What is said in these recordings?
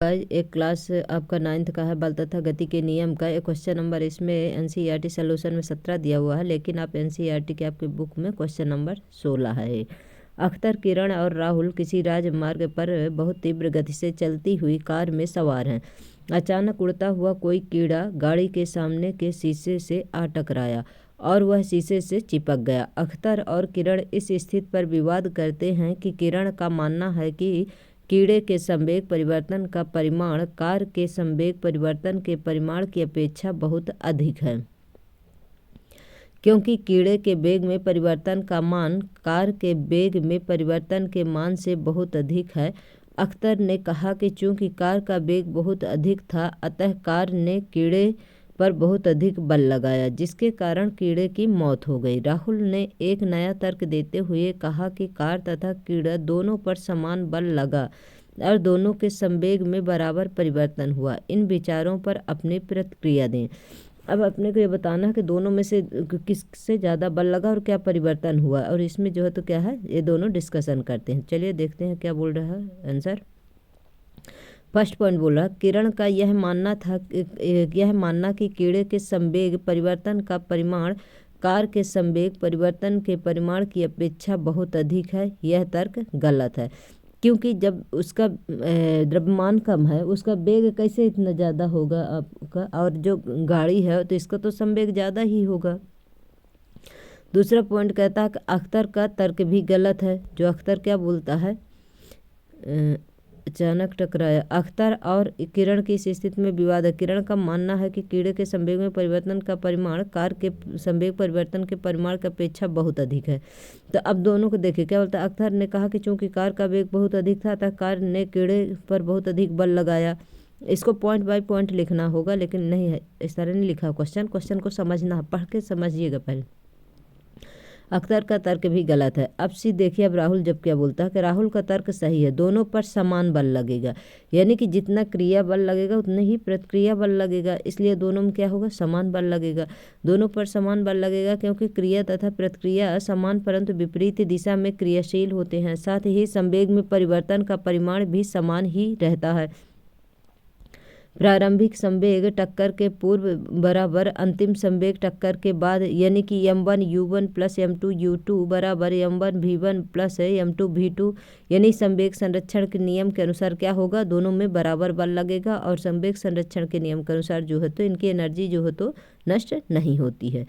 एक क्लास आपका 9th का है, बल तथा गति के नियम का। एक क्वेश्चन नंबर इसमें एनसीईआरटी सोल्यूशन में 17 दिया हुआ है, लेकिन आप एनसीईआरटी के आपके बुक में क्वेश्चन नंबर 16 है। अख्तर, किरण और राहुल किसी राजमार्ग पर बहुत तीव्र गति से चलती हुई कार में सवार हैं। अचानक उड़ता हुआ कोई कीड़ा गाड़ी के सामने के शीशे से आ टकराया और वह शीशे से चिपक गया। अख्तर और किरण इस स्थिति पर विवाद करते हैं कि किरण का मानना है कि कीड़े के संवेग परिवर्तन का परिमाण कार के संवेग परिवर्तन के परिमाण की अपेक्षा बहुत अधिक है, क्योंकि कीड़े के वेग में परिवर्तन का मान कार के वेग में परिवर्तन के मान से बहुत अधिक है। अख्तर ने कहा कि चूंकि कार का वेग बहुत अधिक था, अतः कार ने कीड़े पर बहुत अधिक बल लगाया, जिसके कारण कीड़े की मौत हो गई। राहुल ने एक नया तर्क देते हुए कहा कि कार तथा कीड़ा दोनों पर समान बल लगा और दोनों के संवेग में बराबर परिवर्तन हुआ। इन विचारों पर अपनी प्रतिक्रिया दें। अब अपने को ये बताना है कि दोनों में से किससे ज़्यादा बल लगा और क्या परिवर्तन हुआ, और इसमें जो है तो क्या है, ये दोनों डिस्कशन करते हैं। चलिए देखते हैं क्या बोल रहा है आंसर। फर्स्ट पॉइंट बोला, किरण का यह मानना कि कीड़े के संवेग परिवर्तन का परिमाण कार के संवेग परिवर्तन के परिमाण की अपेक्षा बहुत अधिक है, यह तर्क गलत है, क्योंकि जब उसका द्रव्यमान कम है, उसका वेग कैसे इतना ज़्यादा होगा आपका, और जो गाड़ी है तो इसका तो संवेग ज़्यादा ही होगा। दूसरा पॉइंट कहता है कि अख्तर का तर्क भी गलत है। जो अख्तर क्या बोलता है, अचानक टकराया। अख्तर और किरण की इस स्थिति में विवाद है। किरण का मानना है कि कीड़े के संवेग में परिवर्तन का परिमाण कार के संवेग परिवर्तन के परिमाण की अपेक्षा बहुत अधिक है। तो अब दोनों को देखिए क्या बोलता है। अख्तर ने कहा कि चूंकि कार का वेग बहुत अधिक था, अतः कार ने कीड़े पर बहुत अधिक बल लगाया। इसको पॉइंट बाय पॉइंट लिखना होगा, लेकिन नहीं है, इस तरह नहीं लिखा। क्वेश्चन को समझना है, पढ़ के समझिएगा पहले। अख्तर का तर्क भी गलत है। अब सी देखिए, अब राहुल जब क्या बोलता है कि राहुल का तर्क सही है, दोनों पर समान बल लगेगा, यानी कि जितना क्रिया बल लगेगा उतना ही प्रतिक्रिया बल लगेगा, इसलिए दोनों में क्या होगा, समान बल लगेगा। दोनों पर समान बल लगेगा क्योंकि क्रिया तथा प्रतिक्रिया समान परंतु विपरीत दिशा में क्रियाशील होते हैं। साथ ही संवेग में परिवर्तन का परिमाण भी समान ही रहता है। प्रारंभिक संवेग टक्कर के पूर्व बराबर अंतिम संवेग टक्कर के बाद, यानी कि m1 u1 plus m2 u2 बराबर m1 v1 plus m2 v2, यानी संवेग संरक्षण के नियम के अनुसार क्या होगा, दोनों में बराबर बल लगेगा। और संवेग संरक्षण के नियम के अनुसार जो है तो इनकी एनर्जी जो है तो नष्ट नहीं होती है।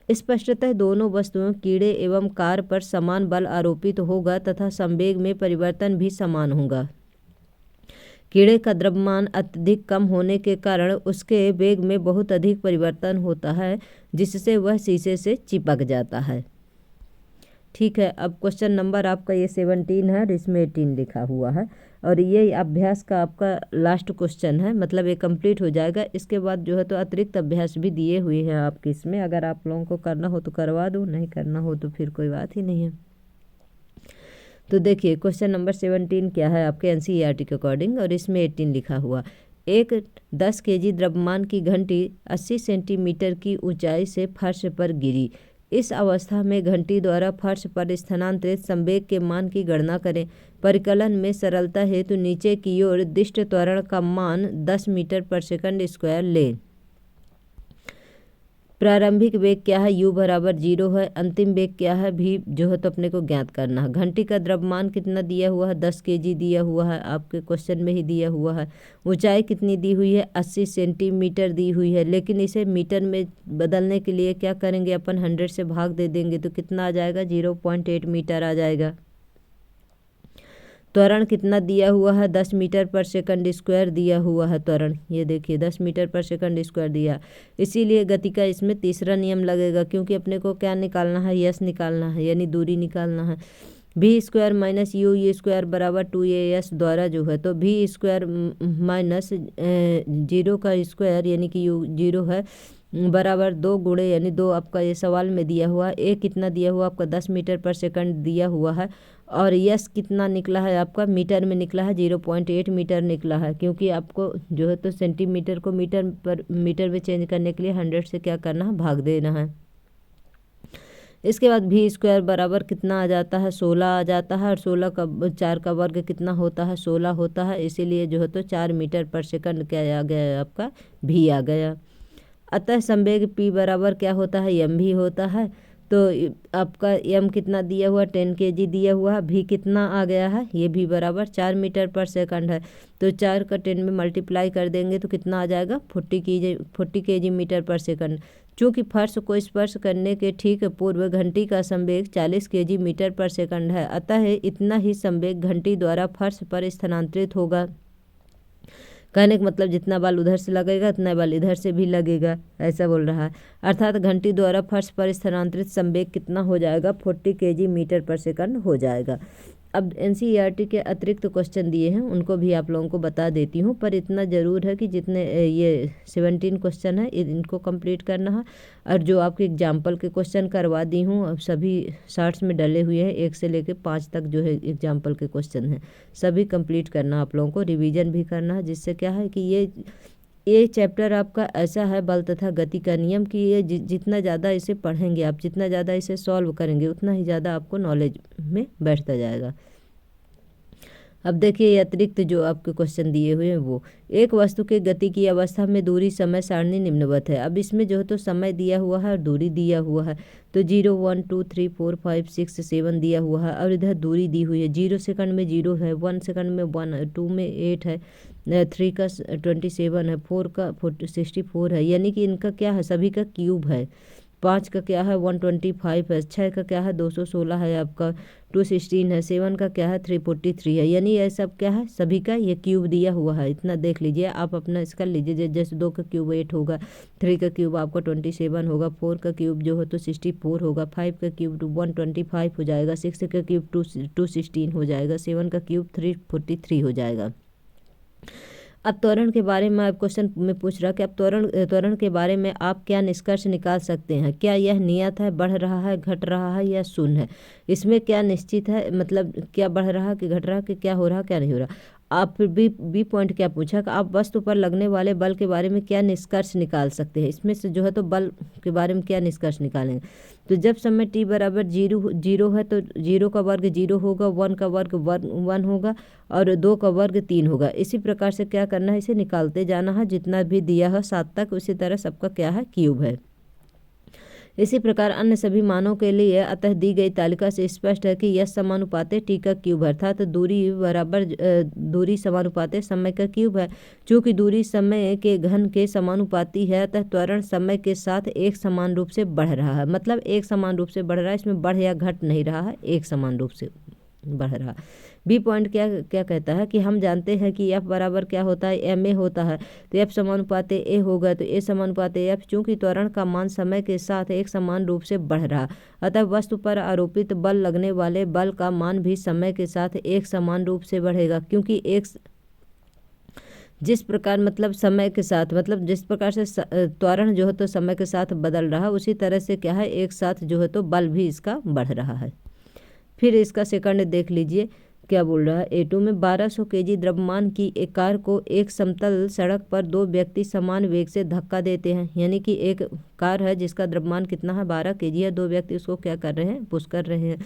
स्पष्टतः दोनों वस्तुओं कीड़े एवं कार पर समान बल आरोपित होगा तथा संवेग में परिवर्तन भी समान होगा। कीड़े का द्रव्यमान अत्यधिक कम होने के कारण उसके वेग में बहुत अधिक परिवर्तन होता है, जिससे वह शीशे से चिपक जाता है। ठीक है, अब क्वेश्चन नंबर आपका ये 17 है और इसमें 18 लिखा हुआ है, और ये अभ्यास का आपका लास्ट क्वेश्चन है, मतलब ये कंप्लीट हो जाएगा। इसके बाद जो है तो अतिरिक्त अभ्यास भी दिए हुए हैं आपके इसमें, अगर आप लोगों को करना हो तो करवा दो, नहीं करना हो तो फिर कोई बात ही नहीं है। तो देखिए क्वेश्चन नंबर 17 क्या है आपके एनसीईआरटी के अकॉर्डिंग, और इसमें 18 लिखा हुआ। एक 10 केजी द्रव्यमान की घंटी 80 सेंटीमीटर की ऊंचाई से फर्श पर गिरी। इस अवस्था में घंटी द्वारा फर्श पर स्थानांतरित संवेग के मान की गणना करें। परिकलन में सरलता हेतु नीचे की ओर दिष्ट त्वरण का मान 10 मीटर पर सेकंड स्क्वायर लें। प्रारंभिक वेग क्या है, u बराबर 0 है। अंतिम वेग क्या है, v जो है तो अपने को ज्ञात करना है। घंटी का द्रव्यमान कितना दिया हुआ है, 10 केजी दिया हुआ है, आपके क्वेश्चन में ही दिया हुआ है। ऊंचाई कितनी दी हुई है, 80 सेंटीमीटर दी हुई है, लेकिन इसे मीटर में बदलने के लिए क्या करेंगे, अपन 100 से भाग दे देंगे तो कितना आ जाएगा, 0.8 मीटर आ जाएगा। त्वरण कितना दिया हुआ है, 10 मीटर पर सेकंड स्क्वायर दिया हुआ है त्वरण, ये देखिए 10 मीटर पर सेकंड स्क्वायर दिया। इसीलिए गति का इसमें तीसरा नियम लगेगा, क्योंकि अपने को क्या निकालना है, यस निकालना है, यानी दूरी निकालना है। v square minus you square बराबर 2as द्वारा जो है तो v स्क्वायर माइनस 0 का स्क्वायर, यानी कि u 0 है, बराबर 2 गुणे, यानी 2 आपका ये सवाल में दिया हुआ। ए कितना दिया हुआ आपका 10 मीटर पर सेकंड दिया हुआ है, और यस कितना निकला है आपका, मीटर में निकला है, 0.8 मीटर निकला है, क्योंकि आपको जो है तो सेंटीमीटर को मीटर में चेंज करने के लिए 100 से क्या करना है, भाग देना है। इसके बाद भी स्क्वायर बराबर कितना आ जाता है 16 आ जाता है और 16 का 4 का वर्ग कितना होता है 16 होता है, इसीलिए जो है तो 4 मीटर पर सेकंड क्या आ गया आपका भी आ गया। अतः संवेग p बराबर क्या होता है m भी होता है। तो आपका m कितना दिया हुआ 10 kg दिया हुआ है, v कितना आ गया है ये भी बराबर 4 मीटर पर सेकंड है। तो 4 का 10 में मल्टीप्लाई कर देंगे तो कितना आ जाएगा 40 kg मीटर पर सेकंड। चूँकि फर्श को स्पर्श करने के ठीक पूर्व घंटी का संवेग 40 kg मीटर पर सेकंड है, अतः इतना ही संवेग घंटी द्वारा फर्श पर स्थानांतरित होगा। कहने का मतलब जितना बल उधर से लगेगा उतना बल इधर से भी लगेगा, ऐसा बोल रहा है। अर्थात घंटी द्वारा फर्श पर स्थानांतरित संवेग कितना हो जाएगा 40 kg मीटर पर सेकंड हो जाएगा। अब एनसीईआरटी के अतिरिक्त क्वेश्चन दिए हैं उनको भी आप लोगों को बता देती हूँ, पर इतना ज़रूर है कि जितने ये 17 क्वेश्चन है इनको कंप्लीट करना है। और जो आपके एग्जाम्पल के क्वेश्चन करवा दी हूँ अब सभी शार्ट्स में डले हुए हैं, 1 से लेकर 5 तक जो है एग्जाम्पल के क्वेश्चन हैं सभी कंप्लीट करना आप लोगों को, रिवीजन भी करना है। जिससे क्या है कि ये चैप्टर आपका ऐसा है बल तथा गति का नियम कि ये जितना ज़्यादा इसे पढ़ेंगे आप, जितना ज़्यादा इसे सॉल्व करेंगे उतना ही ज़्यादा आपको नॉलेज में बैठता जाएगा। अब देखिए ये अतिरिक्त जो आपके क्वेश्चन दिए हुए हैं वो, एक वस्तु के गति की अवस्था में दूरी समय सारणी निम्नवत है। अब इसमें जो है तो समय दिया हुआ है और दूरी दिया हुआ है। तो 0 1 2 3 4 5 6 7 दिया हुआ है और इधर दूरी दी हुई है। 0 सेकंड में 0 है, 1 सेकंड में 1 है, 2 में 8 है, 3 का 27 है, 4 का 64 है, यानी कि इनका क्या है सभी का क्यूब है। 5 का क्या है 125 है, 6 का क्या है 216 है, आपका 216 है, 7 का क्या है 343 है, यानी ये सब क्या है सभी का ये क्यूब दिया हुआ है। इतना देख लीजिए आप अपना इसका लीजिए, जैसे 2 का क्यूब 8 होगा, 3 का क्यूब आपका 27 होगा, 4 का क्यूब जो है तो 64 होगा, 5 का क्यूब 125 हो जाएगा, 6 का क्यूब 216 हो जाएगा, 7 का क्यूब 343 हो जाएगा। अब त्वरण के बारे में आप क्वेश्चन में पूछ रहा कि अब त्वरण के बारे में आप क्या निष्कर्ष निकाल सकते हैं। क्या यह नियत है, बढ़ रहा है, घट रहा है या शून्य है। इसमें क्या निश्चित है, मतलब क्या बढ़ रहा कि घट रहा कि क्या हो रहा क्या नहीं हो रहा। आप फिर बी पॉइंट क्या पूछा कि आप वस्तु पर लगने वाले बल के बारे में क्या निष्कर्ष निकाल सकते हैं। इसमें से जो है तो बल के बारे में क्या निष्कर्ष निकालेंगे। तो जब समय t बराबर 0 है तो 0 का वर्ग 0 होगा, 1 का वर्ग 1 होगा और 2 का वर्ग 3 होगा। इसी प्रकार से क्या करना है, इसे निकालते जाना है, जितना भी दिया है 7 तक उसी तरह सबका क्या है क्यूब है। इसी प्रकार अन्य सभी मानों के लिए अतः दी गई तालिका से स्पष्ट है कि यह समानुपाते टी का क्यूब है, अर्थात दूरी समानुपाते समय का क्यूब है। चूँकि दूरी समय के घन के समानुपाती है अतः त्वरण समय के साथ एक समान रूप से बढ़ रहा है। मतलब एक समान रूप से बढ़ रहा है, इसमें बढ़ या घट नहीं रहा है, एक समान रूप से बढ़ रहा। बी पॉइंट क्या क्या कहता है कि हम जानते हैं कि एफ बराबर क्या होता है एम ए होता है। तो एफ समानुपाते ए होगा तो ए समानुपाते एफ। चूंकि त्वरण का मान समय के साथ एक समान रूप से बढ़ रहा, अतः वस्तु पर आरोपित बल लगने वाले बल का मान भी समय के साथ एक समान रूप से बढ़ेगा। क्योंकि एक जिस प्रकार मतलब समय के साथ मतलब जिस प्रकार से त्वरण जो है तो समय के साथ बदल रहा, उसी तरह से क्या है एक साथ जो है तो बल भी इसका बढ़ रहा है। फिर इसका सेकंड देख लीजिए क्या बोल रहा है। A2 में 1200 kg द्रव्यमान की एक कार को एक समतल सड़क पर दो व्यक्ति समान वेग से धक्का देते हैं। यानी कि एक कार है जिसका द्रव्यमान कितना है 12 kg है, दो व्यक्ति उसको क्या कर रहे हैं पुश कर रहे हैं।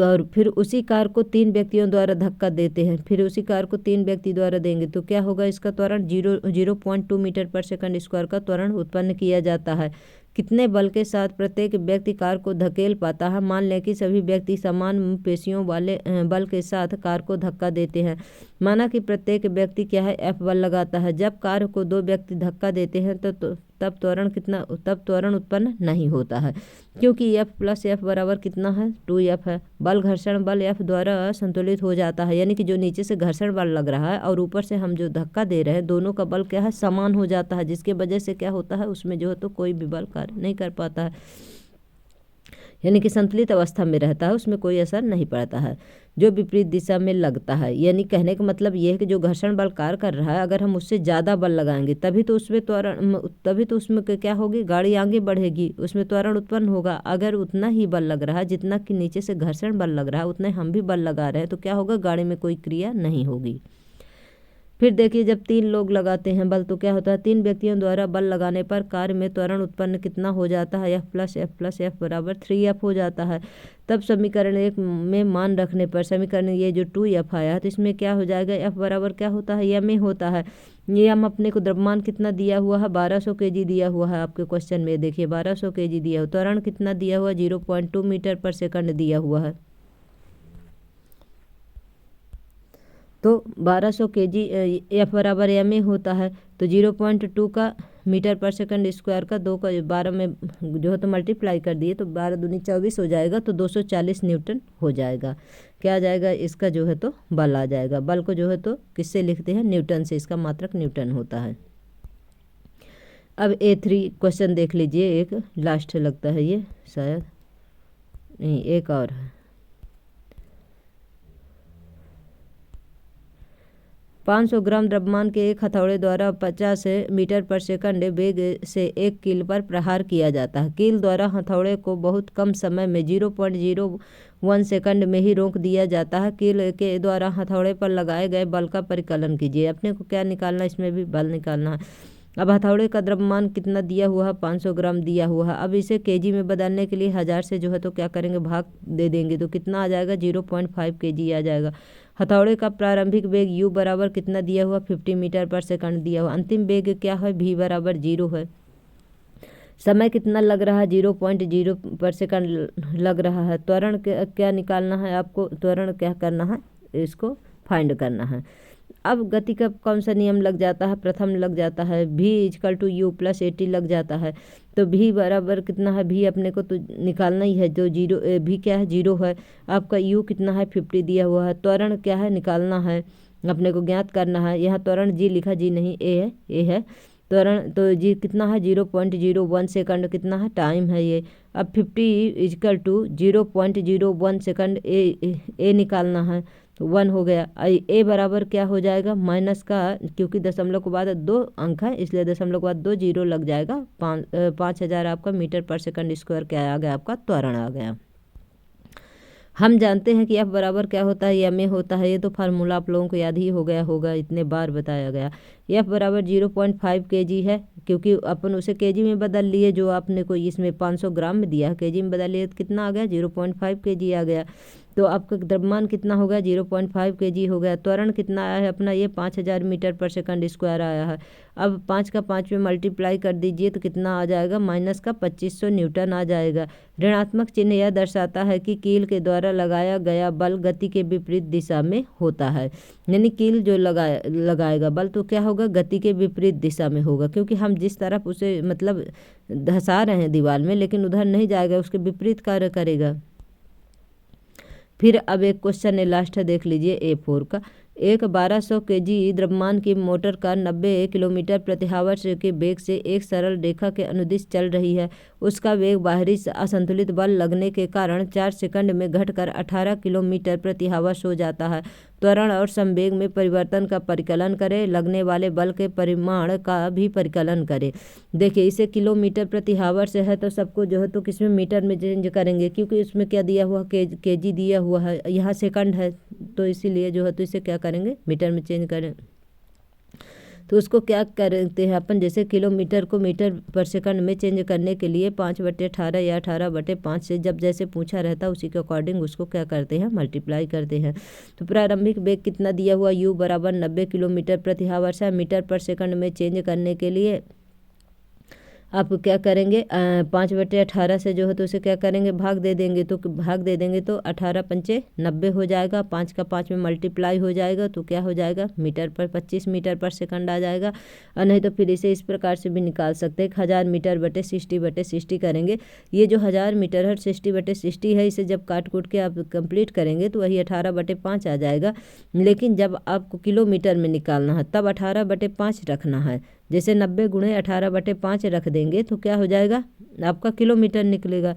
और फिर उसी कार को 3 व्यक्तियों द्वारा धक्का देते हैं, फिर उसी कार को 3 व्यक्ति द्वारा देंगे तो क्या होगा, इसका त्वरण 0.2 मीटर पर सेकंड स्क्वायर का त्वरण उत्पन्न किया जाता है। कितने बल के साथ प्रत्येक व्यक्ति कार को धकेल पाता है। मान लें कि सभी व्यक्ति समान पेशियों वाले बल के साथ कार को धक्का देते हैं। माना कि प्रत्येक व्यक्ति क्या है F बल लगाता है। जब कार को 2 व्यक्ति धक्का देते हैं तो तब त्वरण उत्पन्न नहीं होता है, क्योंकि F प्लस F बराबर कितना है 2F है। बल घर्षण बल F द्वारा संतुलित हो जाता है, यानी कि जो नीचे से घर्षण बल लग रहा है और ऊपर से हम जो धक्का दे रहे हैं दोनों का बल क्या है समान हो जाता है, जिसके वजह से क्या होता है उसमें जो है तो कोई भी बल कार्य नहीं कर पाता है, यानी कि संतुलित अवस्था में रहता है, उसमें कोई असर नहीं पड़ता है जो विपरीत दिशा में लगता है। यानी कहने का मतलब ये है कि जो घर्षण बल कार्य कर रहा है अगर हम उससे ज़्यादा बल लगाएंगे तभी तो उसमें क्या होगी, गाड़ी आगे बढ़ेगी, उसमें त्वरण उत्पन्न होगा। अगर उतना ही बल लग रहा है जितना कि नीचे से घर्षण बल लग रहा है उतने हम भी बल लगा रहे हैं तो क्या होगा, गाड़ी में कोई क्रिया नहीं होगी। फिर देखिए जब 3 लोग लगाते हैं बल तो क्या होता है, 3 व्यक्तियों द्वारा बल लगाने पर कार्य में त्वरण उत्पन्न कितना हो जाता है, F+F बराबर 3F हो जाता है। तब समीकरण 1 में मान रखने पर समीकरण ये जो 2F आया तो इसमें क्या हो जाएगा, F बराबर क्या होता है, m होता है। ये हम अपने को द्रव्यमान कितना दिया हुआ है, 1200 kg दिया हुआ है आपके क्वेश्चन में, देखिए 1200 kg दिया हुआ, त्वरण कितना दिया हुआ, 0.2 मीटर पर सेकंड दिया हुआ है। तो 1200 kg F बराबर m होता है। तो 0.2 का मीटर पर सेकंड स्क्वायर का 2 का 12 में जो है तो मल्टीप्लाई कर दिए तो 12 दूनी 24 हो जाएगा, तो 240 न्यूटन हो जाएगा। क्या आ जाएगा, इसका जो है तो बल आ जाएगा। बल को जो है तो किससे लिखते हैं, न्यूटन से, इसका मात्रक न्यूटन होता है। अब A3 क्वेश्चन देख लीजिए, एक लास्ट लगता है ये, शायद नहीं एक और है। 500 ग्राम द्रव्यमान के एक हथौड़े द्वारा 50 मीटर पर सेकंड वेग से 1 कील पर प्रहार किया जाता है। कील द्वारा हथौड़े को बहुत कम समय में 0.01 सेकंड में ही रोक दिया जाता है। कील के द्वारा हथौड़े पर लगाए गए बल का परिकलन कीजिए। अपने को क्या निकालना है, इसमें भी बल निकालना है। अब हथौड़े का द्रव्यमान कितना दिया हुआ है, 500 ग्राम दिया हुआ है। अब इसे केजी में बदलने के लिए 1000 से जो है तो क्या करेंगे, भाग दे देंगे, तो कितना आ जाएगा, 0.5 kg आ जाएगा। हथौड़े का प्रारंभिक वेग u बराबर कितना दिया हुआ, 50 मीटर पर सेकंड दिया हुआ। अंतिम वेग क्या है, v बराबर 0 है। समय कितना लग रहा है, 0.0 पर सेकंड लग रहा है। त्वरण क्या निकालना है आपको, त्वरण क्या करना है, इसको फाइंड करना है। अब गति का कौन सा नियम लग जाता है, प्रथम लग जाता है, v = u + at लग जाता है। तो v बराबर कितना है, v अपने को तो निकालना ही है, जो जीरो v क्या है, 0 है। आपका u कितना है, 50 दिया हुआ है। त्वरण क्या है, निकालना है, अपने को ज्ञात करना है। यहाँ त्वरण g लिखा, जी नहीं, a है त्वरण। तो जी कितना है, 0.01 सेकंड कितना है, टाइम है ये। अब 50 = 0.01 सेकंड, ए निकालना है, तो 1 हो गया। ए बराबर क्या हो जाएगा, माइनस का, क्योंकि दशमलव के बाद 2 अंक है इसलिए दशमलव के बाद 2 जीरो लग जाएगा। 5000 आपका मीटर पर सेकंड स्क्वायर क्या आ गया, आपका त्वरण आ गया। हम जानते हैं कि F बराबर क्या होता है, ma होता है। ये तो फार्मूला आप लोगों को याद ही हो गया होगा, इतने बार बताया गया। F बराबर 0.5 kg है, क्योंकि अपन उसे kg में बदल लिए, जो आपने को इसमें 500 ग्राम में दिया है, kg में बदल लिए तो कितना आ गया, 0.5 kg आ गया। तो आपका द्रव्यमान कितना हो गया, 0.5 kg हो गया। त्वरण कितना आया है अपना, ये 5000 मीटर पर सेकंड स्क्वायर आया है। अब 5 का 5 में मल्टीप्लाई कर दीजिए तो कितना आ जाएगा, माइनस का 2500 न्यूटन आ जाएगा। ऋणात्मक चिन्ह यह दर्शाता है कि कील के द्वारा लगाया गया बल गति के विपरीत दिशा में होता है। यानी कील जो लगाएगा बल तो क्या होगा, गति के विपरीत दिशा में होगा, क्योंकि हम जिस तरफ उसे मतलब धंसा रहे हैं दीवार में, लेकिन उधर नहीं जाएगा, उसके विपरीत कार्य करेगा। फिर अब एक क्वेश्चन है लास्ट है, देख लीजिए A4 का। एक 1200 kg द्रव्यमान की मोटर कार 90 किलोमीटर प्रति आवर के वेग से एक सरल रेखा के अनुदिश चल रही है। उसका वेग बाहरी असंतुलित बल लगने के कारण 4 सेकंड में घटकर 18 किलोमीटर प्रति आवर हो जाता है। त्वरण और संवेग में परिवर्तन का परिकलन करें, लगने वाले बल के परिमाण का भी परिकलन करें। देखिए इसे किलोमीटर प्रति आवर से है तो सबको जो है तो किसमें, मीटर में चेंज करेंगे, क्योंकि इसमें क्या दिया हुआ, केजी दिया हुआ है, यहाँ सेकंड है, तो इसीलिए जो है तो इसे क्या करेंगे, मीटर में चेंज करें। तो उसको क्या करते हैं अपन, जैसे किलोमीटर को मीटर पर सेकंड में चेंज करने के लिए 5/18 या 18/5 से जब जैसे पूछा रहता है उसी के अकॉर्डिंग उसको क्या करते हैं, मल्टीप्लाई करते हैं। तो प्रारंभिक वेग कितना दिया हुआ, u बराबर 90 किलोमीटर प्रति आवर से मीटर पर सेकंड में चेंज करने के लिए आप क्या करेंगे, 5/18 से जो है तो उसे क्या करेंगे, भाग दे देंगे, तो भाग दे देंगे तो 18 पंचे 90 हो जाएगा। 5 का 5 में मल्टीप्लाई हो जाएगा तो क्या हो जाएगा, मीटर पर 25 मीटर पर सेकंड आ जाएगा। और नहीं तो फिर इसे इस प्रकार से भी निकाल सकते हैं, 1000 मीटर बटे 60/60 करेंगे। ये जो 1000 मीटर है 60/60 है, इसे जब काट कूट के आप कंप्लीट करेंगे तो वही 18/5 आ जाएगा। लेकिन जब आपको किलोमीटर में निकालना है तब 18/5 रखना है। जैसे 90 × 18/5 रख देंगे तो क्या हो जाएगा, आपका किलोमीटर निकलेगा।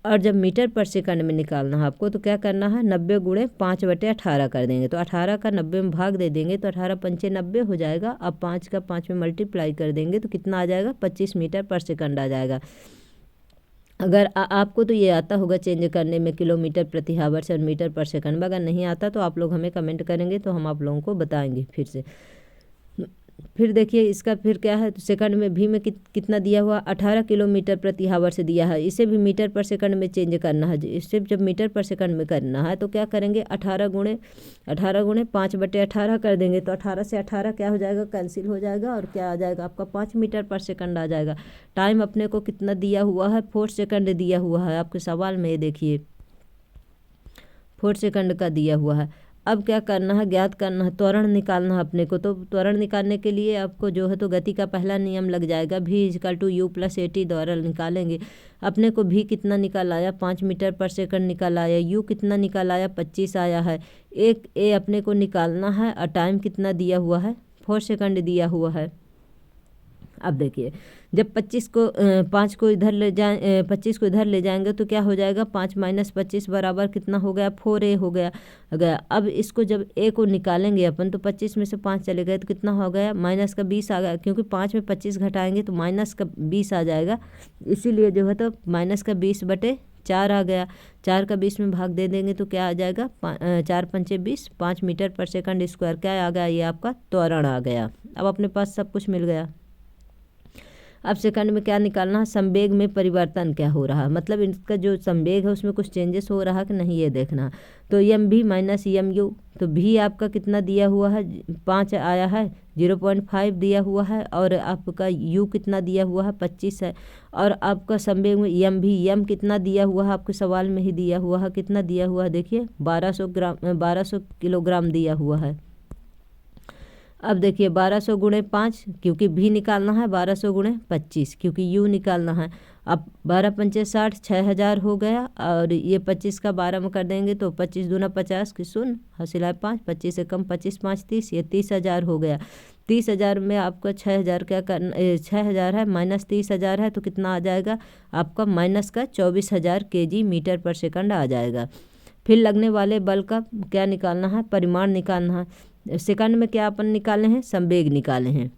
और जब मीटर पर सेकंड में निकालना है आपको तो क्या करना है, 90 × 5/18 कर देंगे। तो 18 का 90 में भाग दे देंगे तो 18 पंचे 90 हो जाएगा। अब 5 का 5 में मल्टीप्लाई कर देंगे तो कितना आ जाएगा, 25 मीटर पर सेकंड आ जाएगा। अगर आपको तो ये आता होगा चेंज करने में किलोमीटर प्रति आवर से और मीटर पर सेकंड में, अगर नहीं आता तो आप लोग हमें कमेंट करेंगे तो हम आप लोगों को बताएंगे फिर से। फिर देखिए इसका फिर क्या है, तो सेकंड में भी में कितना दिया हुआ, 18 किलोमीटर प्रति हावर से दिया है। इसे भी मीटर पर सेकंड में चेंज करना है। इससे जब मीटर पर सेकंड में करना है तो क्या करेंगे, 18 गुणे 5/18 कर देंगे, तो 18 से 18 क्या हो जाएगा, कैंसिल हो जाएगा, और क्या आ जाएगा आपका 5 मीटर पर सेकंड आ जाएगा। टाइम अपने को कितना दिया हुआ है, 4 सेकंड दिया हुआ है आपके सवाल में, ये देखिए 4 सेकंड का दिया हुआ है। अब क्या करना है, ज्ञात करना है, त्वरण निकालना है अपने को। तो त्वरण निकालने के लिए आपको जो है तो गति का पहला नियम लग जाएगा, v=u+at द्वारा निकालेंगे। अपने को v कितना निकाल आया, 5 मीटर पर सेकंड निकाल आया। u कितना निकाल आया, 25 आया है। एक ए अपने को निकालना है, और टाइम कितना दिया हुआ है, 4 सेकंड दिया हुआ है। अब देखिए जब 5 को इधर ले जाए 25 को इधर ले जाएंगे तो क्या हो जाएगा, 5 - 25 बराबर कितना हो गया, 4a हो गया। अब इसको जब a को निकालेंगे अपन, तो 25 में से 5 चले गए तो कितना हो गया, -20 आ गया, क्योंकि 5 में 25 घटाएंगे तो -20 आ जाएगा। इसीलिए जो है तो -20/4 आ गया। 4 का 20 में भाग दे देंगे तो क्या आ जाएगा, 4×5 = 20, 5 मीटर पर सेकंड स्क्वायर क्या आ गया, ये आपका त्वरण आ गया। अब अपने पास सब कुछ मिल गया। अब सेकंड में क्या निकालना है, संवेग में परिवर्तन क्या हो रहा है, मतलब इनका जो संवेग है उसमें कुछ चेंजेस हो रहा है कि नहीं, ये देखना। तो mv - mu, तो v आपका कितना दिया हुआ है, 5 आया है, 0.5 दिया हुआ है, और आपका u कितना दिया हुआ है, 25 है। और आपका संवेग में m कितना दिया हुआ है, आपके सवाल में ही दिया हुआ है, कितना दिया हुआ है देखिए, 1200 किलोग्राम दिया हुआ है। अब देखिए 1200 × 5, क्योंकि भी निकालना है, 1200 × 25 क्योंकि u निकालना है। अब 12×5 = 60, 6000 हो गया, और ये 25 का 12 में कर देंगे तो 25 दूना 50 की 0 हासिल 5, 25 से कम 25 5 30, ये 30,000 हो गया। 30,000 में आपका 6,000 क्या करना, 6,000 है -30,000 है, तो कितना आ जाएगा आपका -24,000 kg मीटर पर सेकंड आ जाएगा। फिर लगने वाले बल का क्या निकालना है, परिमाण निकालना है। सेकंड में क्या अपन निकाले हैं, संवेग निकाले हैं।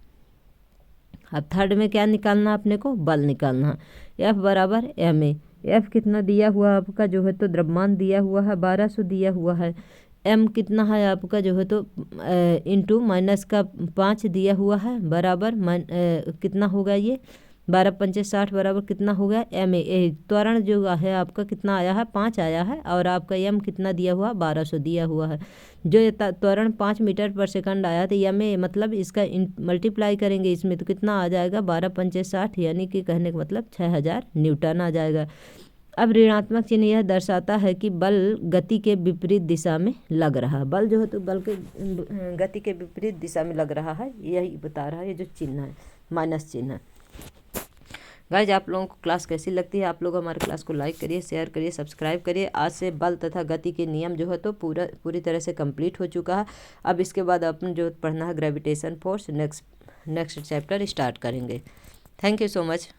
अब थर्ड में क्या निकालना है अपने को, बल निकालना है। F = ma। F कितना दिया हुआ आपका जो है तो द्रव्यमान दिया हुआ है, 1200 दिया हुआ है। m कितना है आपका जो है तो इंटू -5 दिया हुआ है, बराबर कितना होगा ये, 12×5 = 60 बराबर कितना हो गया, ma। त्वरण जो है आपका कितना आया है, 5 आया है, और आपका m कितना दिया हुआ, 1200 दिया हुआ है। जो ये त्वरण 5 मीटर पर सेकंड आया, तो ma मतलब इसका मल्टीप्लाई करेंगे इसमें, तो कितना आ जाएगा, 12×5 = 60, यानी कि कहने का मतलब 6000 न्यूटन आ जाएगा। अब ऋणात्मक चिन्ह यह दर्शाता है कि बल गति के विपरीत दिशा में लग रहा है। बल जो है तो बल के गति के विपरीत दिशा में लग रहा है, यही बता रहा है ये जो चिन्ह है, माइनस चिन्ह है। गाइज आप लोगों को क्लास कैसी लगती है, आप लोग हमारे क्लास को लाइक करिए, शेयर करिए, सब्सक्राइब करिए। आज से बल तथा गति के नियम जो है तो पूरी तरह से कंप्लीट हो चुका है। अब इसके बाद अपन जो पढ़ना है gravitation force, next chapter start करेंगे। Thank you so much.